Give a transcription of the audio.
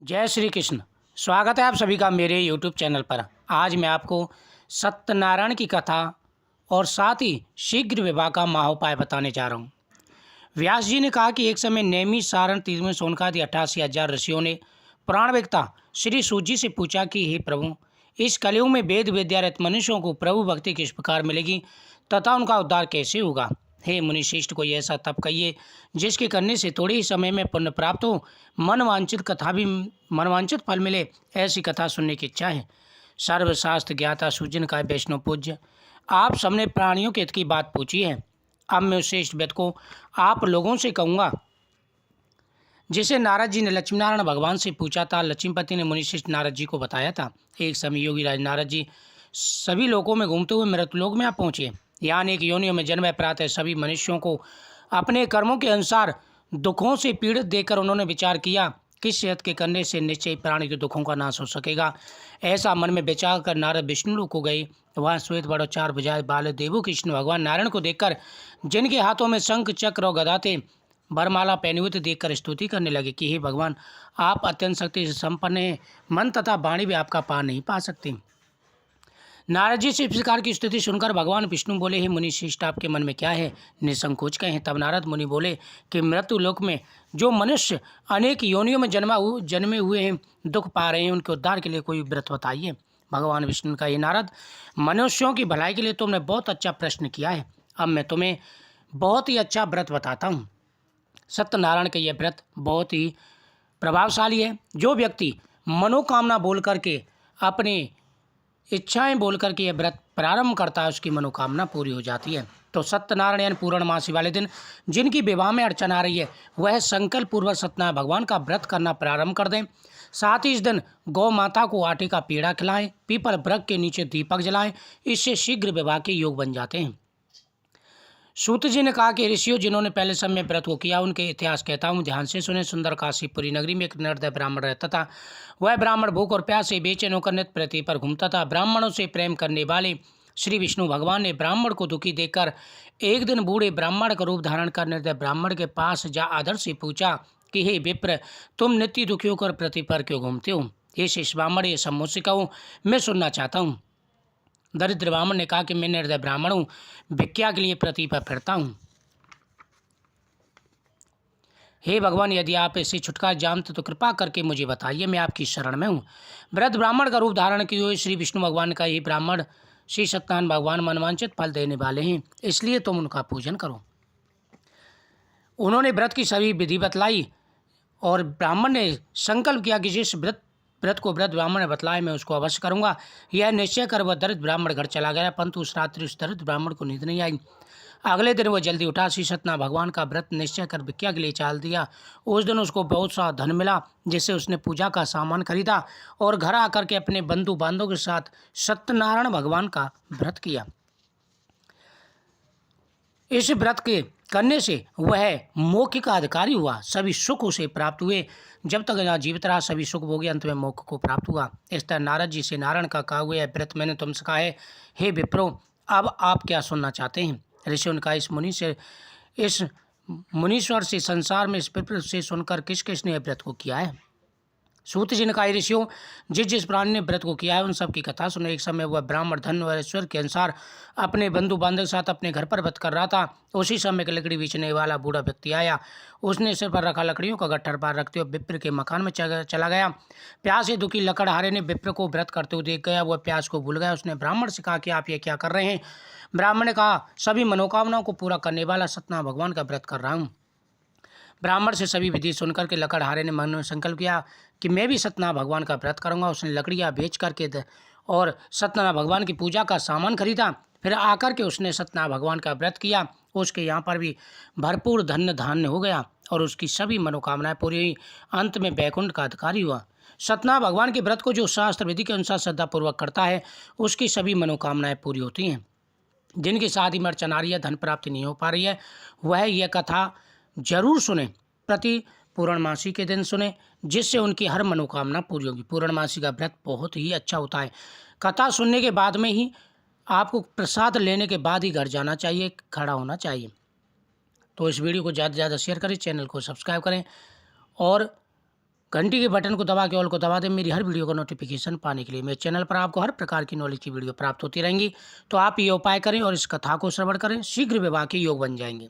जय श्री कृष्ण। स्वागत है आप सभी का मेरे YouTube चैनल पर। आज मैं आपको सत्यनारायण की कथा और साथ ही शीघ्र विवाह का महाउपाय बताने जा रहा हूँ। व्यास जी ने कहा कि एक समय नेमी सारण तीर्थ में सोनकादि 88,000 ऋषियों ने पुराण वक्ता श्री सूत जी से पूछा कि हे प्रभु, इस कलयुग में वेद विद्यारत मनुष्यों को प्रभु भक्ति किस प्रकार मिलेगी तथा उनका उद्धार कैसे होगा। हे मुनिश्रेष्ठ, कोई ऐसा तप कहिए जिसके करने से थोड़े ही समय में पुण्य प्राप्त हो, मनवांचित फल मिले। ऐसी कथा सुनने की इच्छा है। सर्वशास्त्र ज्ञाता सुजन का वैष्णव पूज्य, आप सबने प्राणियों के हित की बात पूछी है। अब मैं उस श्रेष्ठ व्यक्ति को आप लोगों से कहूँगा जिसे नारद जी ने लक्ष्मीनारायण भगवान से पूछा था। लक्ष्मीपति ने मुनिश्रेष्ठ नारद जी को बताया था। एक समय योगी राज नारद जी सभी लोकों में घूमते हुए मृतलोक में आ पहुँचे। यहाँ अनेक योनियों में जन्म प्राप्त सभी मनुष्यों को अपने कर्मों के अनुसार दुखों से पीड़ित देखकर उन्होंने विचार किया किस सेहत के करने से निश्चय प्राणी के दुखों का नाश हो सकेगा। ऐसा मन में विचार कर नारद विष्णु लोक को गए। वहाँ श्वेत बड़ो चार भुजाएं बाल देवो कृष्ण भगवान नारायण को देखकर, जिनके हाथों में शंख चक्र और गदा थे, वरमाला पहने हुए देखकर स्तुति करने लगे कि हे भगवान, आप अत्यंत शक्ति से संपन्न हैं, मन तथा वाणी भी आपका पार नहीं पा सकती। नारद जी से इस प्रकार की स्थिति सुनकर भगवान विष्णु बोले, हे मुनि श्रेष्ठ, आपके मन में क्या है, निसंकोच कहें। तब नारद मुनि बोले कि मृत्यु लोक में जो मनुष्य अनेक योनियों में जन्मे हुए हैं, दुख पा रहे हैं, उनके उद्धार के लिए कोई व्रत बताइए। भगवान विष्णु का, ये नारद, मनुष्यों की भलाई के लिए तुमने बहुत अच्छा प्रश्न किया है। अब मैं तुम्हें बहुत ही अच्छा व्रत बताता हूँ। सत्यनारायण का यह व्रत बहुत ही प्रभावशाली है। जो व्यक्ति मनोकामना बोल करके, अपनी इच्छाएं बोल करके यह व्रत प्रारंभ करता है, उसकी मनोकामना पूरी हो जाती है। तो सत्यनारायण यानी पूर्णमासी वाले दिन जिनकी विवाह में अड़चन आ रही है, वह संकल्प पूर्वक सत्यनारायण भगवान का व्रत करना प्रारंभ कर दें। साथ ही इस दिन गौ माता को आटे का पेड़ा खिलाएं, पीपल वृक्ष के नीचे दीपक जलाएं। इससे शीघ्र विवाह के योग बन जाते हैं। सूत जी ने कहा कि ऋषियों, जिन्होंने पहले समय व्रत को किया, उनके इतिहास कहता हूँ, ध्यान से सुने। सुंदर काशीपुरी नगरी में एक निर्दय ब्राह्मण रहता था। वह ब्राह्मण भूख और प्यास से बेचैन होकर नित्य पृथ्वी पर घूमता था। ब्राह्मणों से प्रेम करने वाले श्री विष्णु भगवान ने ब्राह्मण को दुखी देखकर एक दिन बूढ़े ब्राह्मण का रूप धारण कर निर्दय ब्राह्मण के पास जा आदर से पूछा कि हे विप्र, तुम नित्य दुखी होकर पृथ्वी पर क्यों घूमते हो? ये शेष ब्राह्मण, ये सब मुझसे कहो, मैं सुनना चाहता हूँ। दरिद्र ब्राह्मण ने कहा कि मैं निर्दय ब्राह्मण हूँ, भिक्षा के लिए पृथ्वी पर फिरता हूँ। हे भगवान, यदि आप इसे छुटकारा जानते तो कृपा करके मुझे बताइए, मैं आपकी शरण में हूँ। वृद्ध ब्राह्मण का रूप धारण किए हुए श्री विष्णु भगवान का, ये ब्राह्मण श्री सत्यनारायण भगवान मनवांचित फल देने वाले हैं, इसलिए तुम उनका पूजन करो। उन्होंने व्रत की सभी विधि बतलाई और ब्राह्मण ने संकल्प किया कि जिस व्रत को वृद्ध ब्राह्मण ने बतलाया, मैं उसको अवश्य करूंगा। यह निश्चय कर वह दरिद्र ब्राह्मण घर चला गया, परंतु उस रात्रि उस दरिद्र ब्राह्मण को नींद नहीं आई। अगले दिन वह जल्दी उठा, श्री सत्यनारायण भगवान का व्रत निश्चय कर भिक्षा के लिए चाल दिया। उस दिन उसको बहुत सा धन मिला, जिससे उसने पूजा का सामान खरीदा और घर आकर के अपने बंधु बांधवों के साथ सत्यनारायण भगवान का व्रत किया। इस व्रत के करने से वह मोक्ष का अधिकारी हुआ, सभी सुख उसे प्राप्त हुए। जब तक यहाँ जीवित रहा सभी सुख भोगे, अंत में मोक्ष को प्राप्त हुआ। इस तरह नारद जी से नारायण का कहा हुआ व्रत मैंने तुमसे कहा है। हे विप्रो, अब आप क्या सुनना चाहते हैं? ऋषियों ने कहा, इस मुनीश्वर से संसार में इस विप्र से सुनकर किस किस ने व्रत को किया है? सूत जी ने कहा, ऋषियों, जिस प्राणी ने व्रत को किया है उन सब की कथा सुनो। एक समय वह ब्राह्मण धन और ऐश्वर्य के अनुसार अपने बंधु बांधव के साथ अपने घर पर व्रत कर रहा था। उसी समय एक लकड़ी बेचने वाला बूढ़ा व्यक्ति आया। उसने सिर पर रखा लकड़ियों का गट्ठर पार रखते हुए विप्र के मकान में चला गया। प्यास से दुखी लकड़हारे ने विप्र को व्रत करते हुए देख गया। वह प्यास को भूल गया। उसने ब्राह्मण से कहा कि आप ये क्या कर रहे हैं? ब्राह्मण ने कहा, सभी मनोकामनाओं को पूरा करने वाला सत्यनारायण भगवान का व्रत कर रहा हूँ। ब्राह्मण से सभी विधि सुनकर के लकड़हारे ने मन में संकल्प किया कि मैं भी सत्यनारायण भगवान का व्रत करूंगा। उसने लकड़ियाँ बेच करके और सत्यनारायण भगवान की पूजा का सामान खरीदा। फिर आकर के उसने सत्यनारायण भगवान का व्रत किया। उसके यहाँ पर भी भरपूर धन धान्य हो गया और उसकी सभी मनोकामनाएं पूरी हुई। अंत में वैकुंठ का अधिकारी हुआ। सत्यनारायण भगवान के व्रत को जो शास्त्र विधि के अनुसार श्रद्धापूर्वक करता है, उसकी सभी मनोकामनाएं पूरी होती हैं। जिनकी शादी में अड़चन आ रही है, धन प्राप्ति नहीं हो पा रही है, वह यह कथा जरूर सुने। प्रति पूर्णमासी के दिन सुने, जिससे उनकी हर मनोकामना पूरी होगी। पूर्णमासी का व्रत बहुत ही अच्छा होता है। कथा सुनने के बाद में ही आपको प्रसाद लेने के बाद ही घर जाना चाहिए, खड़ा होना चाहिए। तो इस वीडियो को ज़्यादा से ज़्यादा शेयर करें, चैनल को सब्सक्राइब करें और घंटी के बटन को दबा के ऑल को दबा दें मेरी हर वीडियो का नोटिफिकेशन पाने के लिए। मेरे चैनल पर आपको हर प्रकार की नॉलेज की वीडियो प्राप्त होती रहेंगी। तो आप ये उपाय करें और इस कथा को श्रवण करें, शीघ्र विवाह के योग बन जाएंगे।